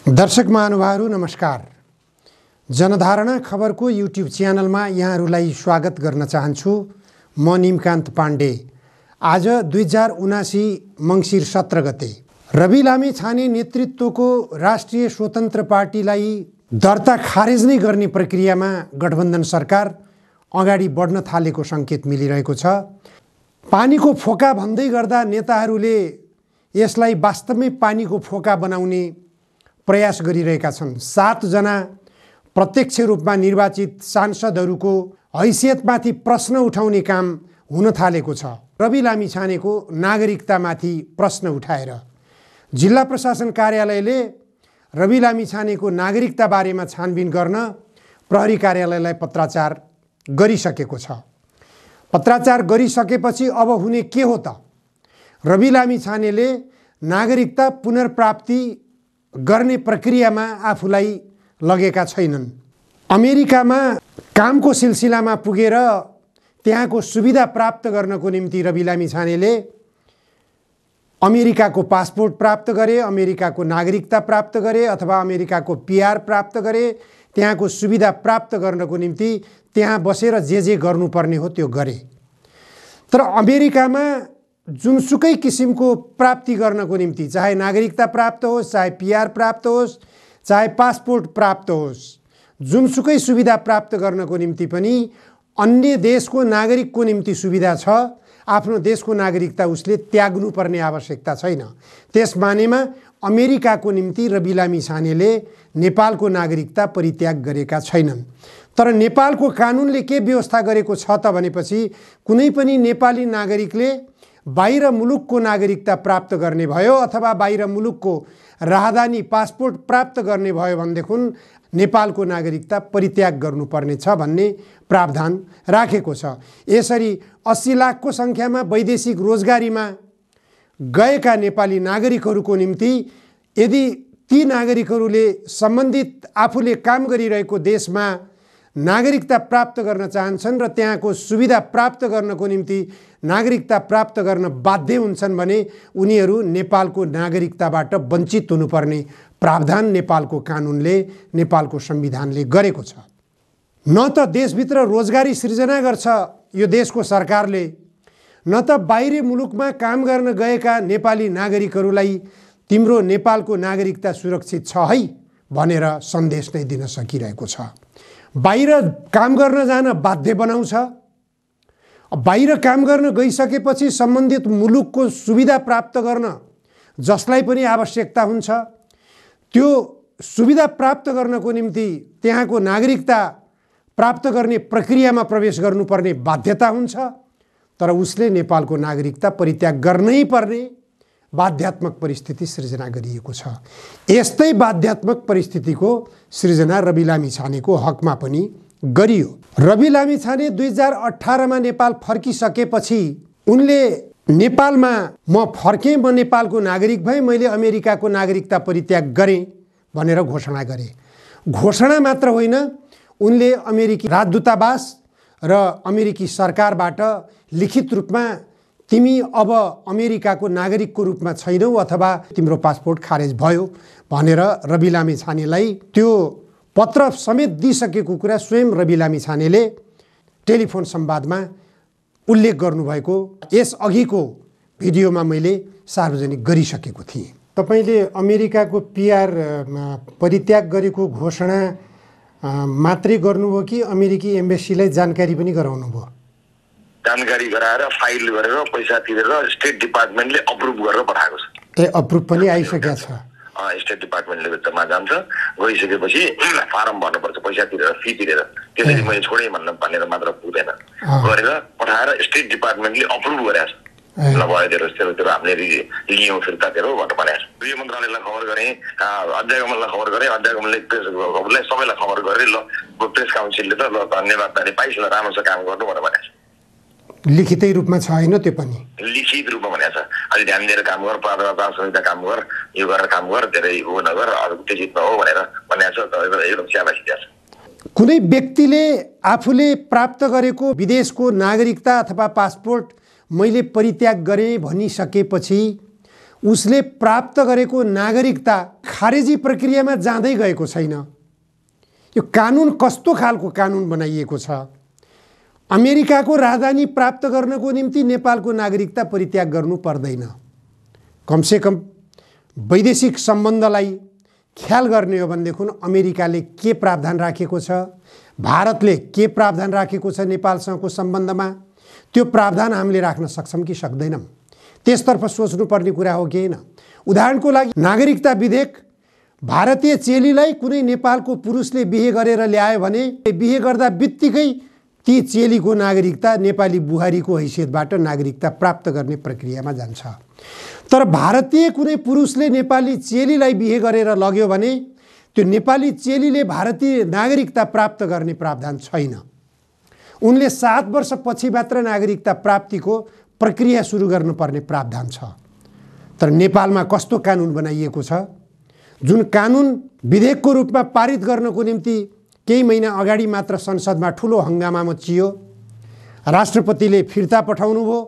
दर्शक महानुभावहरु नमस्कार। जनधारणा खबरको युट्युब च्यानलमा यहाँहरूलाई स्वागत गर्न चाहन्छु। म निमकान्त पाण्डे। आज 2079 मङ्सिर 17 गते रवि लामिछाने नेतृत्वको राष्ट्रिय स्वतन्त्र पार्टीलाई दर्ता खारेज नै गर्ने प्रक्रियामा गठबन्धन सरकार अगाडि बढ्न थालेको संकेत मिलिरहेको छ। पानीको फोका भन्दै गर्दा नेताहरूले यसलाई वास्तवमै पानीको फोका बनाउने प्रयास गरिरहेका छन्। 7 जना प्रत्यक्ष रूपमा निर्वाचित सांसदहरूको हैसियतमाथि प्रश्न उठाउने काम हुन थालेको छ। रवि लामिछानेको नागरिकतामाथि प्रश्न उठाएर जिल्ला प्रशासन कार्यालयले रवि लामिछानेको नागरिकता बारेमा छानबिन गर्न प्रहरी कार्यालयलाई पत्राचार गरिसकेको छ। पत्राचार गरिसकेपछि अब हुने के हो त? रवि लामिछानेले नागरिकता पुनर्प्राप्ति गर्ने प्रक्रियामा आफूलाई लगेका छैनन्। अमेरिकामा कामको सिलसिलामा पुगेर त्यहाँको सुविधा प्राप्त गर्नको निम्ति रवि लामिछानेले अमेरिकाको पासपोर्ट प्राप्त गरे, अमेरिकाको नागरिकता प्राप्त गरे अथवा अमेरिकाको पीआर प्राप्त गरे। त्यहाँको सुविधा प्राप्त गर्नको निम्ति त्यहाँ बसेर जे गर्नुपर्ने हो त्यो गरे। तर अमेरिकामा जुनसुकै किसिमको प्राप्ति गर्नको निम्ति, चाहे नागरिकता प्राप्त होस्, चाहे पीआर प्राप्त होस्, चाहे पासपोर्ट प्राप्त होस्, जुनसुकै सुविधा प्राप्त गर्नको निम्ति पनि अन्य देशको नागरिकको निम्ति सुविधा छ। आफ्नो देशको नागरिकता उसले त्याग्नुपर्ने आवश्यकता छैन। त्यस मानेमा अमेरिकाको निम्ति रवि लामिछानेले नेपालको नागरिकता परित्याग गरेका छैनन्। तर नेपालको कानुनले के व्यवस्था गरेको छ त भनेपछि कुनै पनि नेपाली नागरिकले बाहिर मुलुकको नागरिकता प्राप्त गर्ने भयो अथवा बाहिर मुलुकको राहदानी पासपोर्ट प्राप्त गर्ने भयो भनेदेखि नेपालको नागरिकता परित्याग गर्नुपर्ने छ भन्ने प्रावधान राखेको छ। यसरी 80 लाखको संख्यामा वैदेशिक रोजगारीमा गएका नेपाली नागरिकहरूको निम्ति यदि ती नागरिकहरूले सम्बन्धित आफूले काम गरिरहेको देशमा नागरिकता प्राप्त गर्न चाहन्छन् र त्यहाँको सुविधा प्राप्त गर्नको निम्ति नागरिकता प्राप्त गर्न बाध्य हुन्छन् भने उनीहरू नेपालको नागरिकताबाट वञ्चित हुनुपर्ने प्रावधान नेपालको कानुनले, नेपालको संविधानले गरेको छ। न त देशभित्र रोजगारी सृजना गर्छ यो देशको सरकारले, न त बाहिरी मुलुकमा काम गर्न गएका नेपाली नागरिकहरूलाई तिम्रो नेपालको नागरिकता सुरक्षित छ है भनेर सन्देश नै दिन सकिरहेको छ। बाहिर काम गर्न जान बाध्य बनाउँछ। बाहिर काम गर्न गइसकेपछि सम्बन्धित मुलुकको सुविधा प्राप्त गर्न जसलाई पनि आवश्यकता हुन्छ त्यो सुविधा प्राप्त गर्नको निम्ति त्यहाँको नागरिकता प्राप्त गर्ने प्रक्रियामा प्रवेश गर्नुपर्ने बाध्यता हुन्छ। तर उसले नेपालको नागरिकता परित्याग गर्नै पर्ने बाध्यात्मक परिस्थिति सृजना गरिएको छ। यस्तै बाध्यात्मक परिस्थितिको सृजना रवि लामिछानेको हकमा पनि गरियो। रवि लामिछाने 2018 मा नेपाल फर्किसकेपछि उनले नेपालमा म फर्केँ, म नेपालको नागरिक भएँ, मैले अमेरिकाको नागरिकता परित्याग गरेँ भनेर घोषणा गरे। घोषणा मात्र होइन, उनले अमेरिकी राजदूतावास र अमेरिकी सरकारबाट लिखित रूपमा तिमी अब अमेरिकाको नागरिकको रूपमा छैनौ अथवा तिम्रो पासपोर्ट खारेज भयो भनेर रवि लामिछानेलाई त्यो पत्र समेत दिइसकेको कुरा स्वयं रवि लामिछानेले टेलिफोन संवादमा उल्लेख गर्नुभएको यस अघिको भिडियोमा मैले सार्वजनिक गरिसकेको थिएँ। तपाईले अमेरिकाको पीआर परित्याग गरेको घोषणा मात्रै गर्नुभयो कि अमेरिकी एम्बेसीलाई जानकारी पनि गराउनुभयो? जानकारी गराएर फाइल गरेर पैसा तिरेर स्टेट डिपार्टमेन्टले अप्रुभ गरेर पठाएको छ। अप्रुभ पनि आइसकेको छ। स्टेट डिपार्टमेन्टले भित्रमा जान्छ, गइसकेपछि फारम भर्नुपर्छ पैसा तिरेर, फी तिरेर। त्यसरी मैले छोडेँ भनेर मात्र पुग्दैन, गरेर पठाएर स्टेट डिपार्टमेन्टले अप्रुभ गरेछ। ल भयो तेरो हामीले लियौँ फिर्ता तेरो भनेर भनेको छ। गृह मन्त्रालयलाई खबर गरेँ, अध्यागमनलाई खबर गरेँ, अध्यागमनले सबैलाई खबर गरेँ। ल प्रेस काउन्सिलले त ल धन्यवाद दानी पाइस, ल राम्रो छ काम गर्नु भनेर भनेको छ। लिखितै रूपमा छ होइन? त्यो पनि लिखित रूपमा भनेको छ। अलि ध्यान दिएर काम गर, प्रावधान संहिता काम गर, यो गरेर काम गर, धेरै उ नगर, अरू उत्तेजित नहो भनेर भनेको छ। एकदम स्याबासी छ। कुनै व्यक्तिले आफूले प्राप्त गरेको विदेशको नागरिकता अथवा पासपोर्ट मैले परित्याग गरेँ भनिसकेपछि उसले प्राप्त गरेको नागरिकता खारेजी प्रक्रियामा जाँदै गएको छैन। यो कानुन कस्तो खालको कानुन बनाइएको छ? अमेरिकाको राजधानी प्राप्त गर्नको निम्ति नेपालको नागरिकता परित्याग गर्नु पर्दैन। कमसेकम वैदेशिक सम्बन्धलाई ख्याल गर्ने हो भनेदेखि अमेरिकाले के प्रावधान राखेको छ, भारतले के प्रावधान राखेको छ नेपालसँगको सम्बन्धमा, त्यो प्रावधान हामीले राख्न सक्छौँ कि सक्दैनौँ, त्यसतर्फ सोच्नुपर्ने कुरा हो कि होइन। उदाहरणको लागि नागरिकता विधेयक भारतीय चेलीलाई कुनै नेपालको पुरुषले बिहे गरेर ल्यायो भने बिहे गर्दा बित्तिकै ती चेलीको नागरिकता नेपाली बुहारीको हैसियतबाट नागरिकता प्राप्त गर्ने प्रक्रियामा जान्छ। तर भारतीय कुनै पुरुषले नेपाली चेलीलाई बिहे गरेर लग्यो भने त्यो नेपाली चेलीले भारतीय नागरिकता प्राप्त गर्ने प्रावधान छैन। उनले 7 वर्षपछि मात्र नागरिकता प्राप्तिको प्रक्रिया सुरु गर्नुपर्ने प्रावधान छ। तर नेपालमा कस्तो कानुन बनाइएको छ, जुन कानुन विधेयकको रूपमा पारित गर्नको निम्ति केही महिना अगाडि मात्र संसदमा ठुलो हङ्गामा मचियो। राष्ट्रपतिले फिर्ता पठाउनु भयो।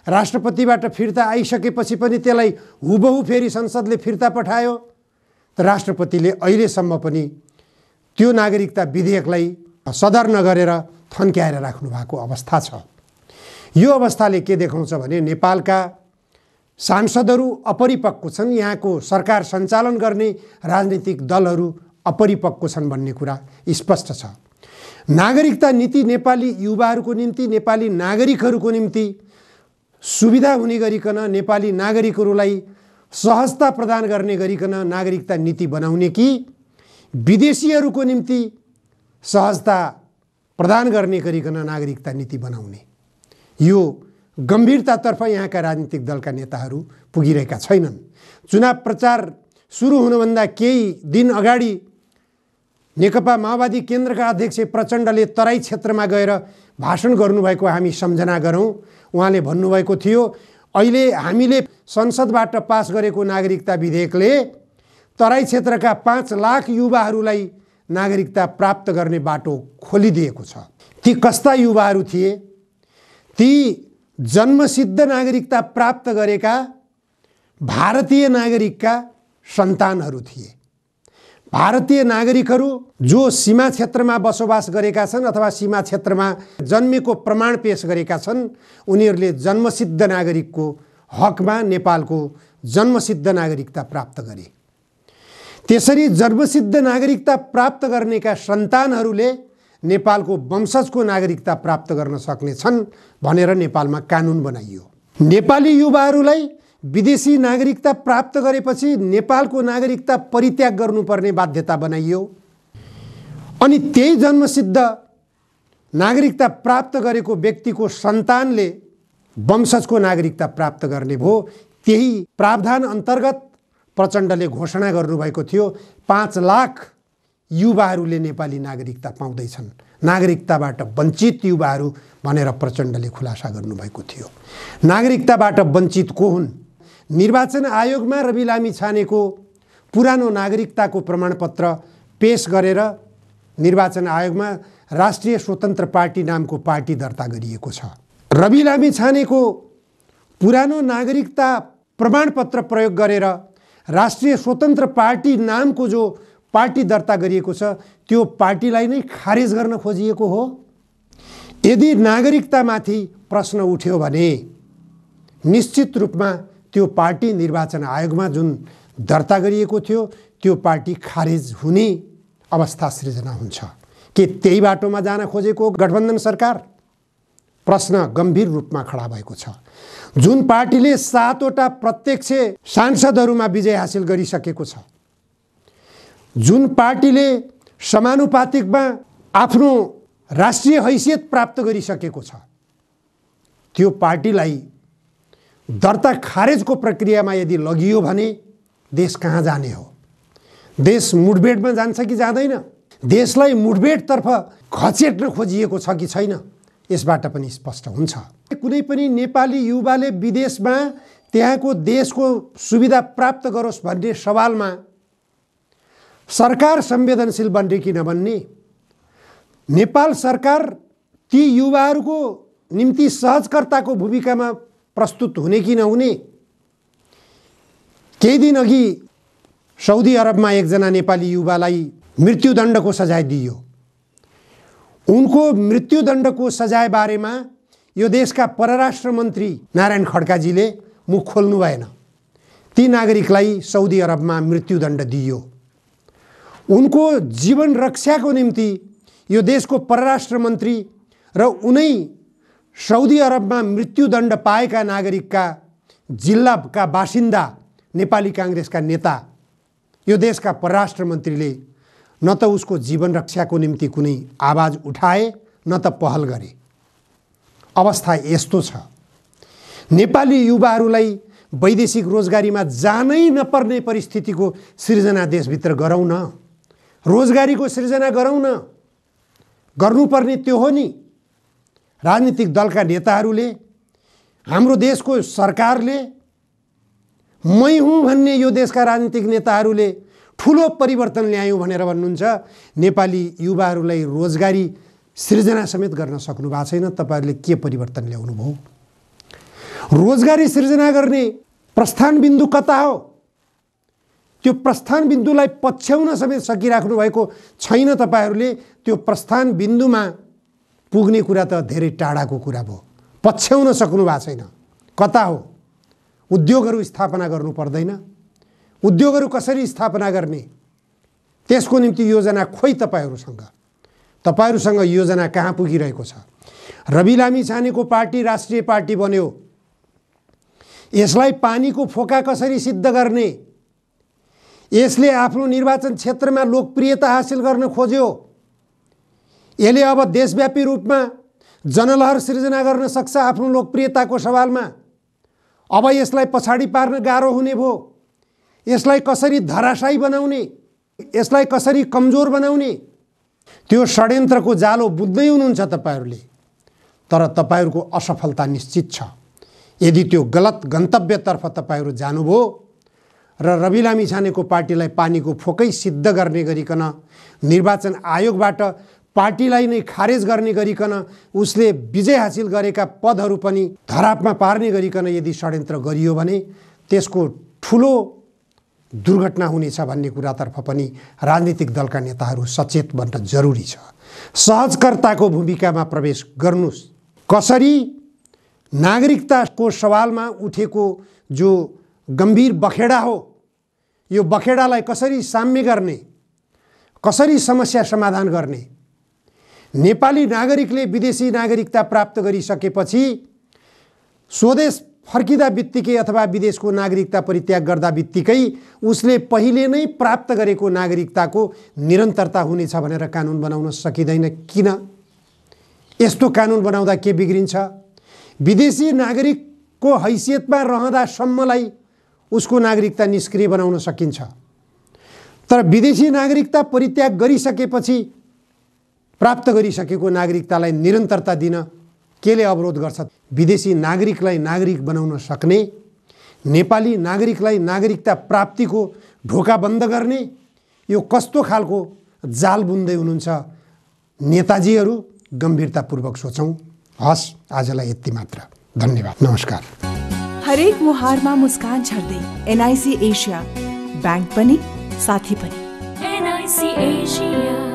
राष्ट्रपतिबाट फिर्ता आइसकेपछि पनि त्यसलाई हुबहु फेरि संसदले फिर्ता पठायो। तर राष्ट्रपतिले अहिलेसम्म पनि त्यो नागरिकता विधेयकलाई सदर नगरेर थन्क्याएर राख्नु भएको अवस्था छ। यो अवस्थाले के देखाउँछ भने नेपालका सांसदहरू अपरिपक्व छन्, यहाँको सरकार सञ्चालन गर्ने राजनीतिक दलहरू अपरिपक्व छन् भन्ने कुरा स्पष्ट छ। नागरिकता नीति नेपाली युवाहरूको निम्ति, नेपाली नागरिकहरूको निम्ति सुविधा हुने गरिकन, नेपाली नागरिकहरूलाई सहजता प्रदान गर्ने गरिकन नागरिकता नीति बनाउने कि विदेशीहरूको निम्ति सहजता प्रदान गर्ने गरिकन नागरिकता नीति बनाउने, यो गम्भीरतातर्फ यहाँका राजनीतिक दलका नेताहरू पुगिरहेका छैनन्। चुनाव प्रचार सुरु हुनुभन्दा केही दिन अगाडि नेकपा माओवादी केन्द्रका अध्यक्ष प्रचण्डले तराई क्षेत्रमा गएर भाषण गर्नुभएको हामी सम्झना गरौँ। उहाँले भन्नुभएको थियो, अहिले हामीले संसदबाट पास गरेको नागरिकता विधेयकले तराई क्षेत्रका 5 लाख युवाहरूलाई नागरिकता प्राप्त गर्ने बाटो खोलिदिएको छ। ती कस्ता युवाहरू थिए? ती जन्मसिद्ध नागरिकता प्राप्त गरेका भारतीय नागरिकका सन्तानहरू थिए। भारतीय नागरिकहरू जो सीमा क्षेत्रमा बसोबास गरेका छन् अथवा सीमा क्षेत्रमा जन्मेको प्रमाण पेश गरेका छन्, उनीहरूले जन्मसिद्ध नागरिकको हकमा नेपालको जन्मसिद्ध नागरिकता प्राप्त गरे। त्यसरी जन्मसिद्ध नागरिकता प्राप्त गर्नेका सन्तानहरूले नेपालको वंशजको नागरिकता प्राप्त गर्न सक्नेछन् भनेर नेपालमा कानुन बनाइयो। नेपाली युवाहरूलाई विदेशी नागरिकता प्राप्त गरेपछि नेपालको नागरिकता परित्याग गर्नुपर्ने बाध्यता बनाइयो। अनि त्यही जन्मसिद्ध नागरिकता प्राप्त गरेको व्यक्तिको सन्तानले वंशजको नागरिकता प्राप्त गर्ने भयो। त्यही प्रावधान अन्तर्गत प्रचण्डले घोषणा गर्नुभएको थियो 5 लाख युवाहरूले नेपाली नागरिकता पाउँदैछन्, नागरिकताबाट वञ्चित युवाहरू भनेर प्रचण्डले खुलासा गर्नुभएको थियो। नागरिकताबाट वञ्चित को हुन्? निर्वाचन आयोगमा रवि लामिछानेको पुरानो नागरिकताको प्रमाणपत्र पेश गरेर निर्वाचन आयोगमा राष्ट्रिय स्वतन्त्र पार्टी नामको पार्टी दर्ता गरिएको छ। रवि लामिछानेको पुरानो नागरिकता प्रमाणपत्र प्रयोग गरेर राष्ट्रिय स्वतन्त्र पार्टी नामको जो पार्टी दर्ता गरिएको छ त्यो पार्टीलाई नै खारेज गर्न खोजिएको हो। यदि नागरिकतामाथि प्रश्न उठ्यो भने निश्चित रूपमा त्यो पार्टी निर्वाचन आयोगमा जुन दर्ता गरिएको थियो त्यो पार्टी खारेज हुने अवस्था सृजना हुन्छ। के त्यही बाटोमा जान खोजेको गठबन्धन सरकार? प्रश्न गम्भीर रूपमा खडा भएको छ। जुन पार्टीले 7 वटा प्रत्यक्ष सांसदहरूमा विजय हासिल गरिसकेको छ, जुन पार्टीले समानुपातिकमा आफ्नो राष्ट्रिय हैसियत प्राप्त गरिसकेको छ, त्यो पार्टीलाई दर्ता खारेजको प्रक्रियामा यदि लगियो भने देश कहाँ जाने हो? देश मुठभेडमा जान्छ कि जाँदैन? देशलाई मुठभेडतर्फ खचेट्न खोजिएको छ कि छैन? यसबाट पनि स्पष्ट हुन्छ। कुनै पनि नेपाली युवाले विदेशमा त्यहाँको देशको सुविधा प्राप्त गरोस् भन्ने सवालमा सरकार संवेदनशील बन्ने कि नबन्ने, नेपाल सरकार ती युवाहरूको निम्ति सहजकर्ताको भूमिकामा प्रस्तुत हुने कि नहुने, केही दिन अघि साउदी अरबमा एकजना नेपाली युवालाई मृत्युदण्डको सजाय दिइयो। उनको मृत्युदण्डको सजाय बारेमा यो देशका परराष्ट्र मन्त्री नारायण खड्काजीले मुख खोल्नु भएन। ती नागरिकलाई साउदी अरबमा मृत्युदण्ड दिइयो। उनको जीवन रक्षाको निम्ति यो देशको परराष्ट्र मन्त्री र उनै साउदी अरबमा मृत्युदण्ड पाएका नागरिकका जिल्लाका बासिन्दा नेपाली काङ्ग्रेसका नेता यो देशका परराष्ट्र मन्त्रीले न त उसको जीवन रक्षाको निम्ति कुनै आवाज उठाए न त पहल गरे। अवस्था यस्तो छ। नेपाली युवाहरूलाई वैदेशिक रोजगारीमा जानै नपर्ने परिस्थितिको सृजना देशभित्र गरौँ न। रोजगारीको सृजना गरौँ न। गर्नुपर्ने त्यो हो नि। राजनीतिक दलका नेताहरूले, हाम्रो देशको सरकारले, मै हुँ भन्ने यो देशका राजनीतिक नेताहरूले ठुलो परिवर्तन ल्यायौँ भनेर भन्नुहुन्छ। नेपाली युवाहरूलाई रोजगारी सृजना समेत गर्न सक्नु भएको छैन। तपाईँहरूले के परिवर्तन ल्याउनु भयो? रोजगारी सृजना गर्ने प्रस्थान बिन्दु कता हो? त्यो प्रस्थान बिन्दुलाई पछ्याउन समेत सकिराख्नु भएको छैन तपाईँहरूले। त्यो प्रस्थान बिन्दुमा पुग्ने कुरा त धेरै टाढाको कुरा भयो। पछ्याउन सक्नु भएको छैन। कता हो? उद्योगहरू स्थापना गर्नु पर्दैन? उद्योगहरू कसरी स्थापना गर्ने त्यसको निम्ति योजना खोइ तपाईँहरूसँग? तपाईँहरूसँग योजना कहाँ पुगिरहेको छ? रवि लामिछानेको पार्टी राष्ट्रिय पार्टी बन्यो। यसलाई पानीको फोका कसरी सिद्ध गर्ने? यसले आफ्नो निर्वाचन क्षेत्रमा लोकप्रियता हासिल गर्न खोज्यो। यसले अब देशव्यापी रूपमा जनलहर सृजना गर्न सक्छ आफ्नो लोकप्रियताको सवालमा। अब यसलाई पछाडि पार्न गाह्रो हुने भयो। यसलाई कसरी धराशायी बनाउने, यसलाई कसरी कमजोर बनाउने, त्यो षड्यन्त्रको जालो बुझ्दै हुनुहुन्छ तपाईँहरूले। तर तपाईँहरूको असफलता निश्चित छ। यदि त्यो गलत गन्तव्यतर्फ तपाईँहरू जानुभयो र रवि लामिछानेको पार्टीलाई पानीको फोकै सिद्ध गर्ने गरिकन, निर्वाचन आयोगबाट पार्टीलाई नै खारेज गर्ने गरिकन, उसले विजय हासिल गरेका पदहरू पनि धरापमा पार्ने गरिकन यदि षड्यन्त्र गरियो भने त्यसको ठुलो दुर्घटना हुनेछ भन्ने कुरातर्फ पनि राजनीतिक दलका नेताहरू सचेत बन्न जरुरी छ। सहजकर्ताको भूमिकामा प्रवेश गर्नुस्। कसरी नागरिकताको सवालमा उठेको जो गम्भीर बखेडा हो, यो बखेडालाई कसरी साम्य गर्ने, कसरी समस्या समाधान गर्ने। नेपाली नागरिकले विदेशी नागरिकता प्राप्त गरिसकेपछि स्वदेश फर्किँदा बित्तिकै अथवा विदेशको नागरिकता परित्याग गर्दा बित्तिकै उसले पहिले नै प्राप्त गरेको नागरिकताको निरन्तरता हुनेछ भनेर कानुन बनाउन सकिँदैन किन? यस्तो कानुन बनाउँदा के बिग्रिन्छ? विदेशी नागरिकको हैसियतमा रहँदासम्मलाई उसको नागरिकता निष्क्रिय बनाउन सकिन्छ। तर विदेशी नागरिकता परित्याग गरिसकेपछि प्राप्त गरिसकेको नागरिकतालाई निरन्तरता दिन केले अवरोध गर्छ? विदेशी नागरिकलाई नागरिक बनाउन सक्ने, नेपाली नागरिकलाई नागरिकता प्राप्तिको ढोका बन्द गर्ने यो कस्तो खालको जाल बुन्दै हुनुहुन्छ नेताजीहरू? गम्भीरतापूर्वक सोचौँ। हस्, आजलाई यति मात्र। धन्यवाद। नमस्कार। हरेक मुहारमा मुस्कान छर्दै एनआईसी एशिया, बैंक पनि साथी पनि। NIC Asia.